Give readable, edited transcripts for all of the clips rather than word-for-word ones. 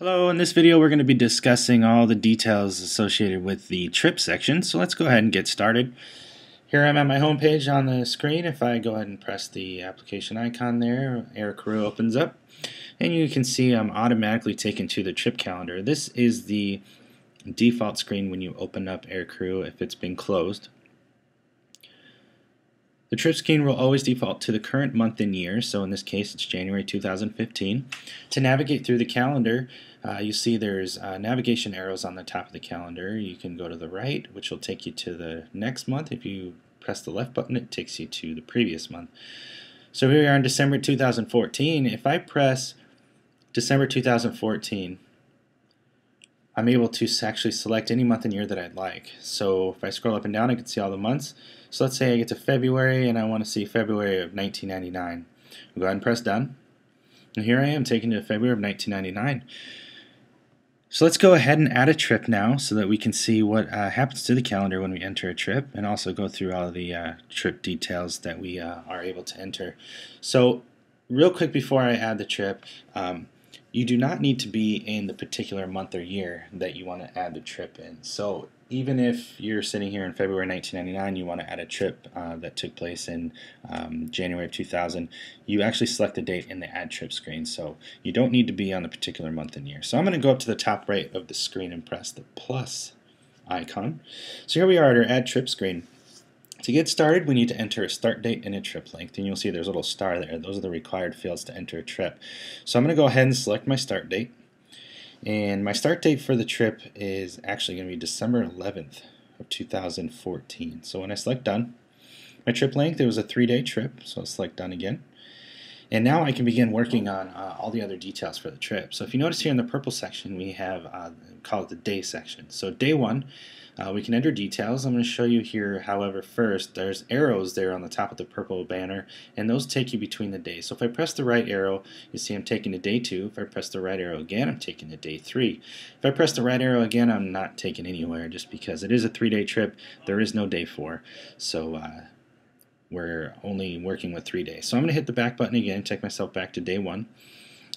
Hello, in this video we're going to be discussing all the details associated with the trip section, so let's go ahead and get started. Here I'm at my home page on the screen. If I go ahead and press the application icon there, AirCrew opens up, and you can see I'm automatically taken to the trip calendar. This is the default screen when you open up AirCrew if it's been closed. The trip screen will always default to the current month and year, so in this case it's January 2015. To navigate through the calendar, you see there's navigation arrows on the top of the calendar. You can go to the right, which will take you to the next month. If you press the left button, it takes you to the previous month. So here we are in December 2014. If I press December 2014, I'm able to actually select any month and year that I'd like. So if I scroll up and down, I can see all the months. So let's say I get to February and I want to see February of 1999. I'll go ahead and press done. And here I am taken to February of 1999. So let's go ahead and add a trip now so that we can see what happens to the calendar when we enter a trip, and also go through all the trip details that we are able to enter. So real quick before I add the trip, you do not need to be in the particular month or year that you want to add the trip in. So even if you're sitting here in February 1999, you want to add a trip that took place in January of 2000, you actually select the date in the Add Trip screen. So you don't need to be on the particular month and year. So I'm going to go up to the top right of the screen and press the plus icon. So here we are at our Add Trip screen. To get started, we need to enter a start date and a trip length, and you'll see there's a little star there. Those are the required fields to enter a trip. So I'm going to go ahead and select my start date, and my start date for the trip is actually going to be December 11th of 2014. So when I select done, my trip length, it was a 3-day trip, so I'll select done again. And now I can begin working on all the other details for the trip. So if you notice here in the purple section, we have call it the day section. So day one, we can enter details. I'm going to show you here, however, first, there's arrows there on the top of the purple banner, and those take you between the days. So if I press the right arrow, you see I'm taken to day 2. If I press the right arrow again, I'm taken to day 3. If I press the right arrow again, I'm not taken anywhere, just because it is a 3-day trip. There is no day 4. So we're only working with 3 days. So I'm going to hit the back button again, take myself back to day 1.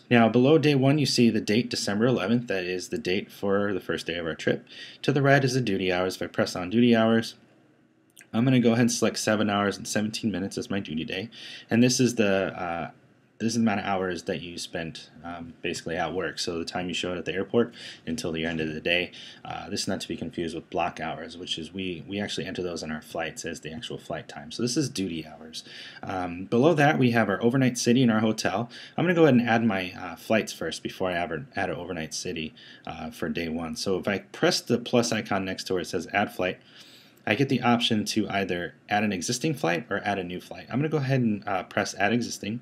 Now below day 1 you see the date December 11th, that is the date for the first day of our trip. To the right is the duty hours. If I press on duty hours, I'm going to go ahead and select 7 hours and 17 minutes as my duty day, and this is the amount of hours that you spent basically at work, so the time you showed at the airport until the end of the day. This is not to be confused with block hours, which is we actually enter those in our flights as the actual flight time. So this is duty hours. Below that we have our overnight city and our hotel. I'm going to go ahead and add my flights first before I add an overnight city for day 1. So if I press the plus icon next to where it says add flight, I get the option to either add an existing flight or add a new flight. I'm going to go ahead and press add existing.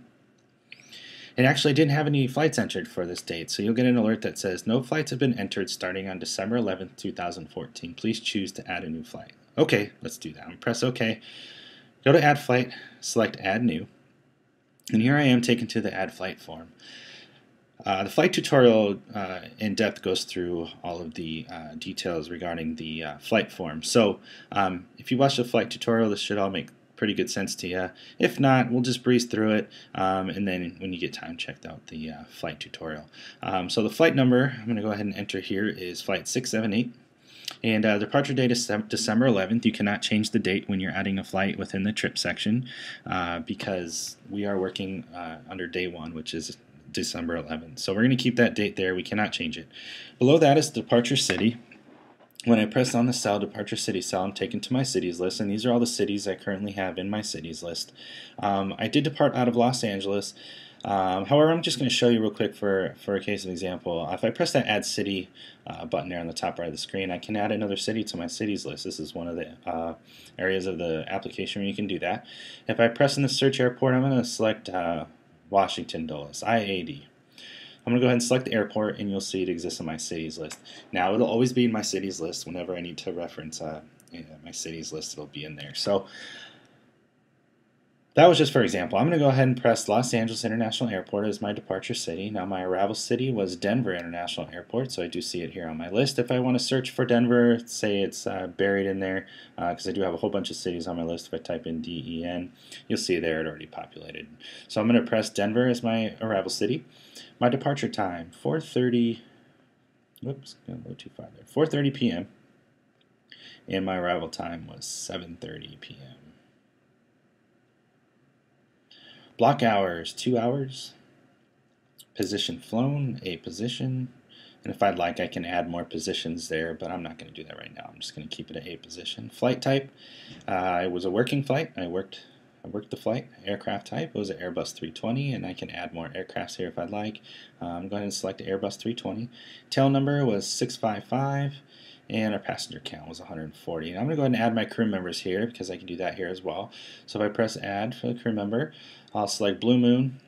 And actually, I didn't have any flights entered for this date, so you'll get an alert that says no flights have been entered starting on December 11th, 2014. Please choose to add a new flight. Okay, let's do that. I'm going to press OK. Go to Add Flight, select Add New, and here I am taken to the Add Flight form. The flight tutorial in depth goes through all of the details regarding the flight form. So if you watch the flight tutorial, this should all make pretty good sense to you. If not, we'll just breeze through it, and then when you get time, check out the flight tutorial. So the flight number I'm going to go ahead and enter here is Flight 678, and departure date is December 11th. You cannot change the date when you're adding a flight within the trip section because we are working under day 1, which is December 11th. So we're going to keep that date there. We cannot change it. Below that is departure city. When I press on the cell, Departure City cell, I'm taken to my cities list, and these are all the cities I currently have in my cities list. I did depart out of Los Angeles. However, I'm just going to show you real quick for a case of example. If I press that Add City button there on the top right of the screen, I can add another city to my cities list. This is one of the areas of the application where you can do that. If I press in the Search Airport, I'm going to select Washington Dulles, IAD. I'm going to go ahead and select the airport, and you'll see it exists in my cities list. Now, it'll always be in my cities list. Whenever I need to reference my cities list, it'll be in there. So that was just for example. I'm going to go ahead and press Los Angeles International Airport as my departure city. Now, my arrival city was Denver International Airport, so I do see it here on my list. If I want to search for Denver, say it's buried in there, because I do have a whole bunch of cities on my list. If I type in DEN, you'll see there it already populated. So I'm going to press Denver as my arrival city. My departure time, 4:30 Whoops, got a little too far there. 4:30 p.m. and my arrival time was 7:30 p.m. Block hours, 2 hours. Position flown, a position. And if I'd like, I can add more positions there, but I'm not going to do that right now. I'm just going to keep it at a position. Flight type, it was a working flight. I worked the flight. Aircraft type, it was an Airbus 320, and I can add more aircrafts here if I'd like. Go ahead and select Airbus 320. Tail number was 655, and our passenger count was 140. And I'm going to go ahead and add my crew members here because I can do that here as well. So if I press add for the crew member, I'll select Blue Moon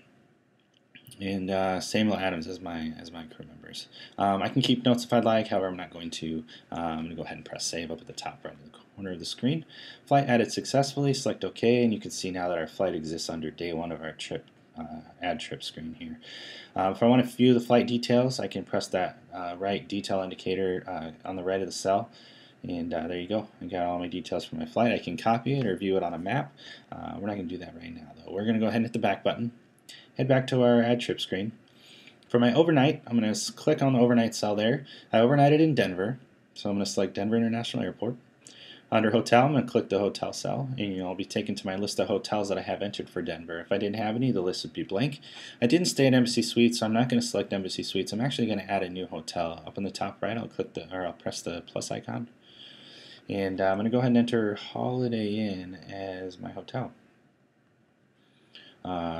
and Samuel Adams as my crew members. I can keep notes if I'd like, however I'm not going to. I'm going to go ahead and press save up at the top right of the corner of the screen. Flight added successfully, select OK, and you can see now that our flight exists under day 1 of our trip, add trip screen here. If I want to view the flight details, I can press that right detail indicator on the right of the cell. And there you go. I got all my details for my flight. I can copy it or view it on a map. We're not going to do that right now, though. We're going to go ahead and hit the back button. Head back to our add trip screen. For my overnight, I'm going to click on the overnight cell there. I overnighted in Denver, so I'm going to select Denver International Airport. Under hotel, I'm going to click the hotel cell, and I'll be taken to my list of hotels that I have entered for Denver. If I didn't have any, the list would be blank. I didn't stay at Embassy Suites, so I'm not going to select Embassy Suites. I'm actually going to add a new hotel. Up in the top right, I'll press the plus icon, and I'm going to go ahead and enter Holiday Inn as my hotel.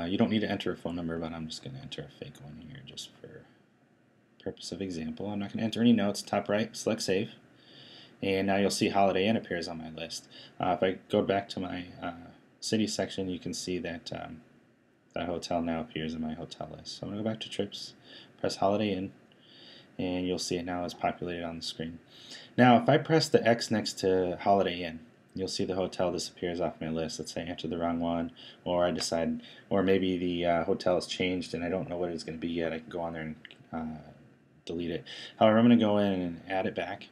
You don't need to enter a phone number, but I'm just going to enter a fake one here just for purpose of example. I'm not going to enter any notes. Top right, select save. And now you'll see Holiday Inn appears on my list. If I go back to my city section, you can see that that hotel now appears in my hotel list. So I'm going to go back to trips, press Holiday Inn, and you'll see it now is populated on the screen. Now if I press the X next to Holiday Inn, you'll see the hotel disappears off my list. Let's say I enter the wrong one, or I decide, or maybe the hotel has changed and I don't know what it's going to be yet. I can go on there and delete it. However, I'm going to go in and add it back.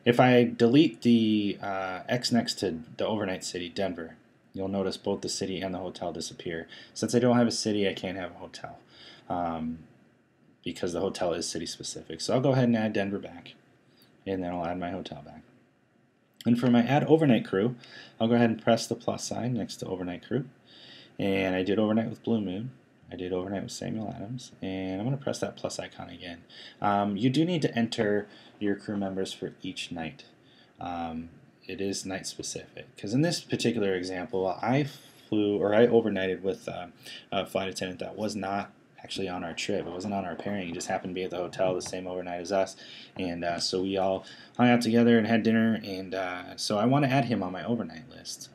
If I delete the X next to the overnight city, Denver, you'll notice both the city and the hotel disappear. Since I don't have a city, I can't have a hotel because the hotel is city specific. So I'll go ahead and add Denver back, and then I'll add my hotel back. And for my add overnight crew, I'll go ahead and press the plus sign next to overnight crew. And I did overnight with Blue Moon. I did overnight with Samuel Adams. And I'm going to press that plus icon again. You do need to enter your crew members for each night. It is night specific. Because in this particular example, I overnighted with a flight attendant that was not actually on our trip. It wasn't on our pairing. He just happened to be at the hotel the same overnight as us, and so we all hung out together and had dinner, and so I want to add him on my overnight list.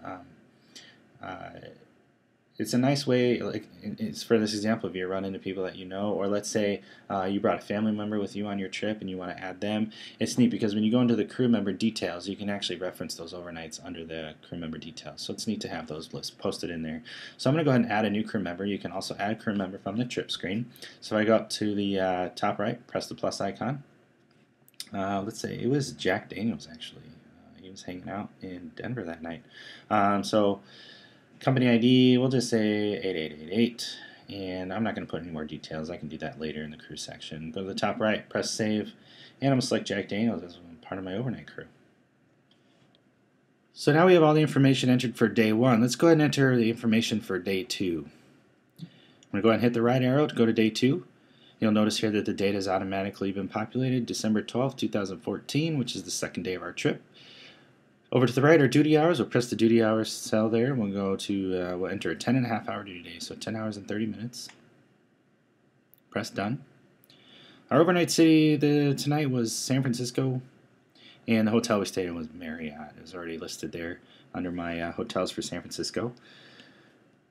It's a nice way, like it's for this example, if you run into people that you know, or let's say you brought a family member with you on your trip and you want to add them. It's neat because when you go into the crew member details, you can actually reference those overnights under the crew member details. So it's neat to have those lists posted in there. So I'm going to go ahead and add a new crew member. You can also add a crew member from the trip screen. So if I go up to the top right, press the plus icon. Let's say it was Jack Daniels actually. He was hanging out in Denver that night. Company ID, we'll just say 8888, and I'm not going to put any more details. I can do that later in the crew section. Go to the top right, press save, and I'm going to select Jack Daniels as part of my overnight crew. So now we have all the information entered for day 1. Let's go ahead and enter the information for day 2. I'm going to go ahead and hit the right arrow to go to day 2. You'll notice here that the date has automatically been populated, December 12th, 2014, which is the second day of our trip. Over to the right are duty hours. We'll press the duty hours cell there. We'll go to, we'll enter a 10.5 hour duty day, so 10 hours and 30 minutes. Press done. Our overnight city tonight was San Francisco, and the hotel we stayed in was Marriott. It was already listed there under my hotels for San Francisco.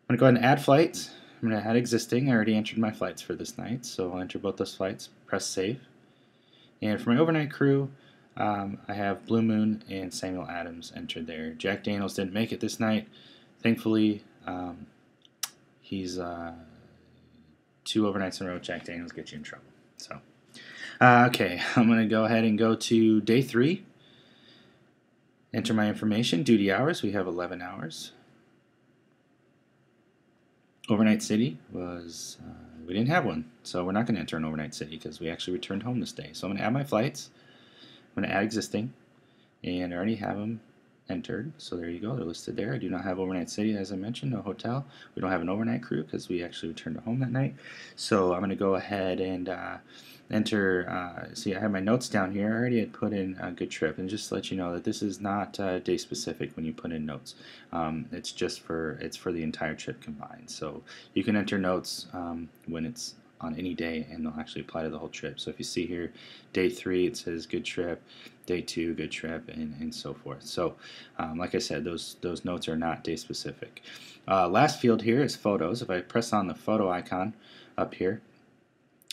I'm going to go ahead and add flights. I'm going to add existing. I already entered my flights for this night, so I'll enter both those flights. Press save. And for my overnight crew, I have Blue Moon and Samuel Adams entered there. Jack Daniels didn't make it this night. Thankfully, he's 2 overnights in a row. Jack Daniels gets you in trouble. So, okay, I'm going to go ahead and go to day 3. Enter my information. Duty hours, we have 11 hours. Overnight city was we didn't have one, so we're not going to enter an overnight city because we actually returned home this day. So I'm going to add my flights. I'm going to add existing, and I already have them entered. So there you go, they're listed there. I do not have overnight city, as I mentioned, no hotel. We don't have an overnight crew because we actually returned home that night. So I'm going to go ahead and enter. See, I have my notes down here. I already had put in a good trip, and just to let you know that this is not day specific when you put in notes. It's for the entire trip combined. So you can enter notes when it's on any day, and they'll actually apply to the whole trip. So if you see here, day 3, it says good trip, day 2, good trip, and so forth. So like I said, those notes are not day specific. Last field here is photos. If I press on the photo icon up here,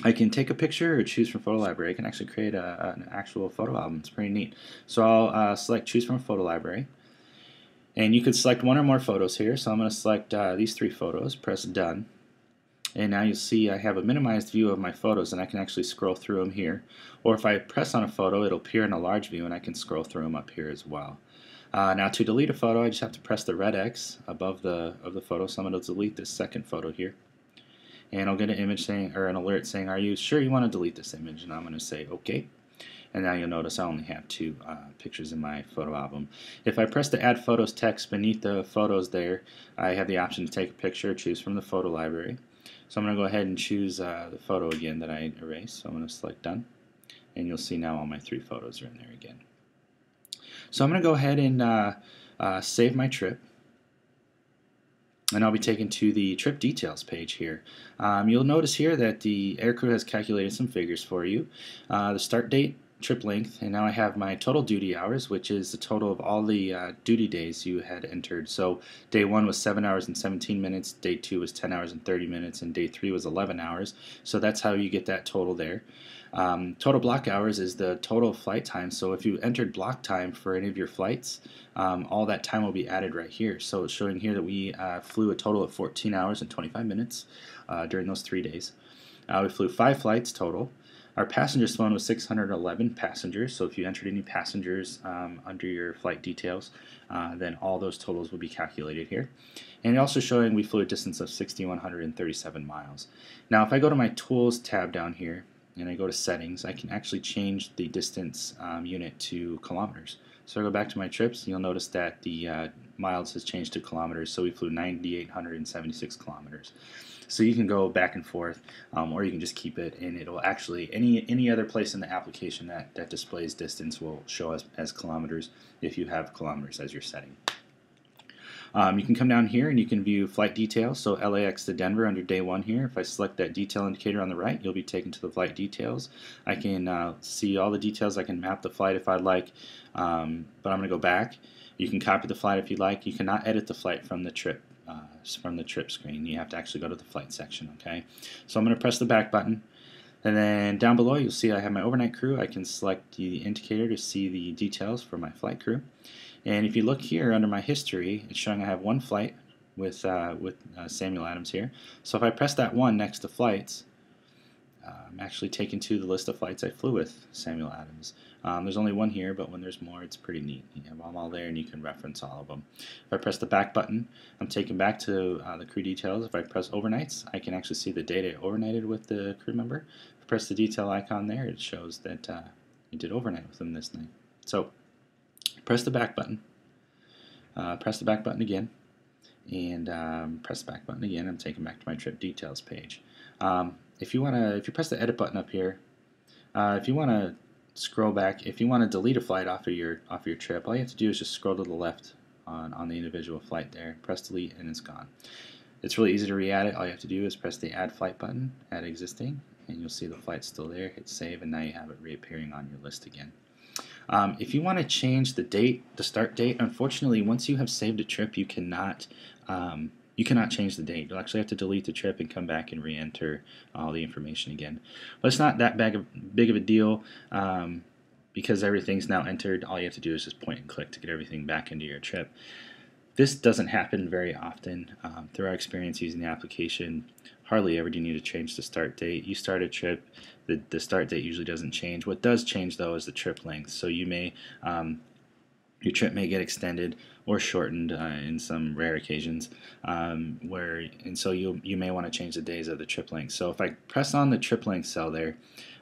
I can take a picture or choose from photo library. I can actually create an actual photo album. It's pretty neat. So I'll select choose from photo library, and you could select one or more photos here. So I'm going to select these 3 photos, press done. And now you'll see I have a minimized view of my photos, and I can actually scroll through them here. Or if I press on a photo, it'll appear in a large view, and I can scroll through them up here as well. Now to delete a photo, I just have to press the red X above the photo. So I'm going to delete this second photo here, and I'll get an image saying, or an alert saying, "Are you sure you want to delete this image?" And I'm going to say OK. And now you'll notice I only have 2 pictures in my photo album. If I press the Add Photos text beneath the photos there, I have the option to take a picture, choose from the photo library. So I'm going to go ahead and choose the photo again that I erased. So I'm going to select Done, and you'll see now all my 3 photos are in there again. So I'm going to go ahead and save my trip, and I'll be taken to the trip details page here. You'll notice here that the AirCrew has calculated some figures for you. The start date, trip length, and now I have my total duty hours, which is the total of all the duty days you had entered. So day 1 was 7 hours and 17 minutes, day 2 was 10 hours and 30 minutes, and day 3 was 11 hours. So that's how you get that total there. Total block hours is the total flight time. So if you entered block time for any of your flights, all that time will be added right here. So it's showing here that we flew a total of 14 hours and 25 minutes during those 3 days. We flew 5 flights total. Our passengers flown was 611 passengers, so if you entered any passengers under your flight details, then all those totals will be calculated here. And also showing we flew a distance of 6,137 miles. Now if I go to my Tools tab down here, and I go to Settings, I can actually change the distance unit to kilometers. So I go back to my trips, and you'll notice that the miles has changed to kilometers, so we flew 9,876 kilometers. So you can go back and forth, or you can just keep it, and it'll actually, any other place in the application that displays distance will show as kilometers if you have kilometers as your setting. You can come down here and you can view flight details. So LAX to Denver under day 1 here. If I select that detail indicator on the right, you'll be taken to the flight details. I can see all the details. I can map the flight if I'd like, but I'm going to go back. You can copy the flight if you'd like. You cannot edit the flight from the trip screen. You have to actually go to the flight section. Okay. So I'm going to press the back button. And then down below you'll see I have my overnight crew. I can select the indicator to see the details for my flight crew. And if you look here under my history, it's showing I have 1 flight with Samuel Adams here. So if I press that 1 next to flights, I'm actually taken to the list of flights I flew with Samuel Adams. There's only 1 here, but when there's more, it's pretty neat. You have them all there, and you can reference all of them. If I press the back button, I'm taken back to the crew details. If I press overnights, I can actually see the date I overnighted with the crew member. If I press the detail icon there, it shows that I did overnight with them this night. So press the back button, press the back button again, and press the back button again. I'm taken back to my trip details page. If you press the edit button up here, if you want to scroll back, if you want to delete a flight off of your trip, all you have to do is just scroll to the left on the individual flight there, press delete, and it's gone. It's really easy to re-add it. All you have to do is press the add flight button, add existing, and you'll see the flight's still there. Hit save, and now you have it reappearing on your list again. If you want to change the date, the start date, unfortunately, once you have saved a trip, you cannot change the date. You'll actually have to delete the trip and come back and re-enter all the information again. But it's not that big of a deal because everything's now entered. All you have to do is just point and click to get everything back into your trip. This doesn't happen very often. Through our experience using the application, hardly ever do you need to change the start date. You start a trip, the start date usually doesn't change. What does change though is the trip length. So you may Your trip may get extended or shortened in some rare occasions, and so you may want to change the days of the trip length. So if I press on the trip length cell there,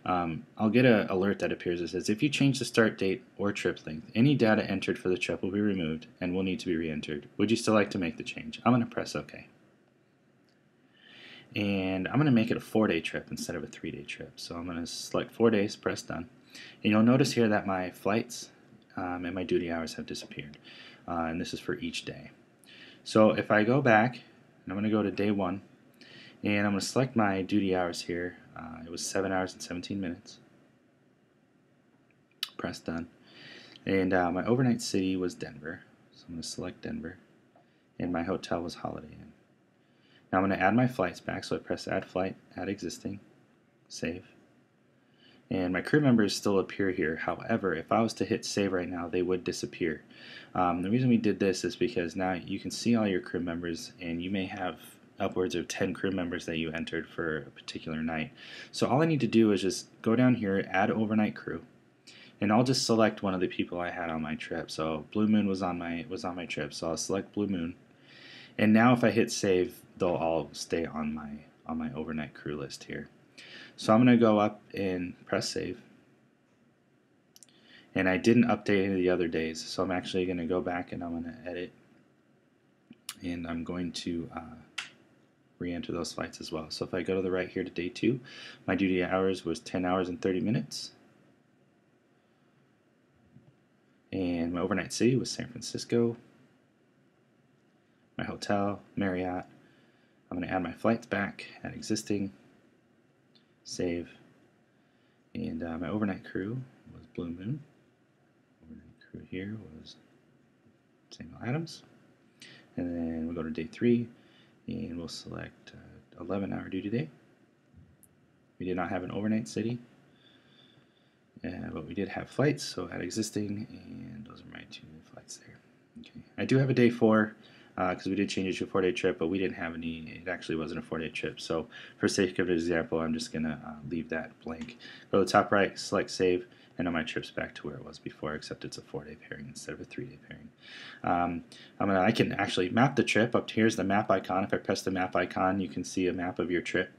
I'll get an alert that appears that says, if you change the start date or trip length, any data entered for the trip will be removed and will need to be re-entered. Would you still like to make the change? I'm going to press OK. And I'm going to make it a 4-day trip instead of a 3-day trip. So I'm going to select 4 days, press done. And you'll notice here that my flights and my duty hours have disappeared. And this is for each day. So if I go back, and I'm going to go to day 1, and I'm going to select my duty hours here. It was 7 hours and 17 minutes. Press done. And my overnight city was Denver. So I'm going to select Denver. And my hotel was Holiday Inn. Now I'm going to add my flights back, so I press Add Flight, Add Existing, Save. And my crew members still appear here. However, if I was to hit Save right now, they would disappear. The reason we did this is because now you can see all your crew members, and you may have upwards of 10 crew members that you entered for a particular night. So all I need to do is just go down here, Add Overnight Crew, and I'll just select one of the people I had on my trip. So Blue Moon was on my trip, so I'll select Blue Moon. And now if I hit Save, they'll all stay on my overnight crew list here. So I'm going to go up and press Save. And I didn't update any of the other days, so I'm actually going to go back and I'm going to edit. And I'm going to re-enter those flights as well. So if I go to the right here to day 2, my duty hours was 10 hours and 30 minutes. And my overnight city was San Francisco. My hotel, Marriott. I'm going to add my flights back, add existing, save, and my overnight crew was Blue Moon. Overnight crew here was Samuel Adams. And then we'll go to day 3, and we'll select 11-hour duty day. We did not have an overnight city, but we did have flights, so add existing, and those are my 2 flights there. Okay. I do have a day 4, because we did change it to a 4-day trip, but we didn't have any. It actually wasn't a 4-day trip. So for sake of example, I'm just going to leave that blank. Go to the top right, select Save, and now my trip's back to where it was before, except it's a 4-day pairing instead of a 3-day pairing. I can actually map the trip. Up here's the map icon. If I press the map icon, you can see a map of your trip.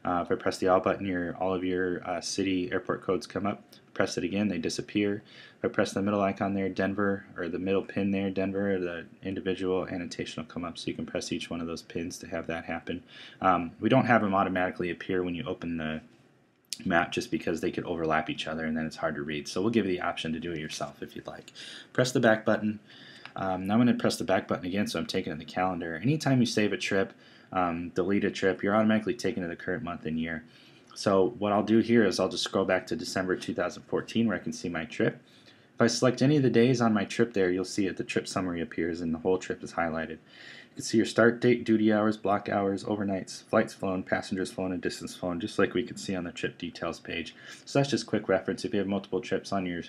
If I press the All button, all of your city airport codes come up. Press it again, they disappear. If I press the middle icon there, Denver, or the middle pin there, Denver, the individual annotation will come up, so you can press each one of those pins to have that happen. We don't have them automatically appear when you open the map, just because they could overlap each other and then it's hard to read. So we'll give you the option to do it yourself if you'd like. Press the back button. Now I'm going to press the back button again, so I'm taking in the calendar. Anytime you save a trip, delete a trip, you're automatically taken to the current month and year. So what I'll do here is I'll just scroll back to December 2014 where I can see my trip. If I select any of the days on my trip there, you'll see that the trip summary appears and the whole trip is highlighted. You can see your start date, duty hours, block hours, overnights, flights flown, passengers flown, and distance flown, just like we could see on the trip details page. So that's just quick reference. If you have multiple trips on your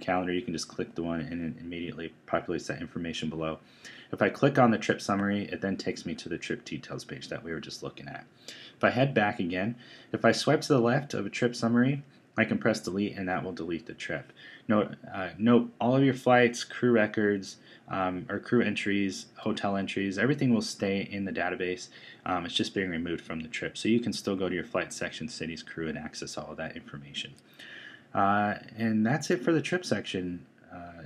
calendar, you can just click the one and it immediately populates that information below. If I click on the trip summary, it then takes me to the trip details page that we were just looking at. If I head back again, if I swipe to the left of a trip summary, I can press delete and that will delete the trip. Note all of your flights, crew records, or crew entries, hotel entries, everything will stay in the database. It's just being removed from the trip. So you can still go to your flight section, cities, crew, and access all of that information. And that's it for the trip section.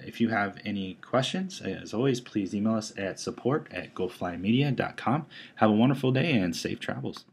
If you have any questions, as always, please email us at support@goflymedia.com. Have a wonderful day and safe travels.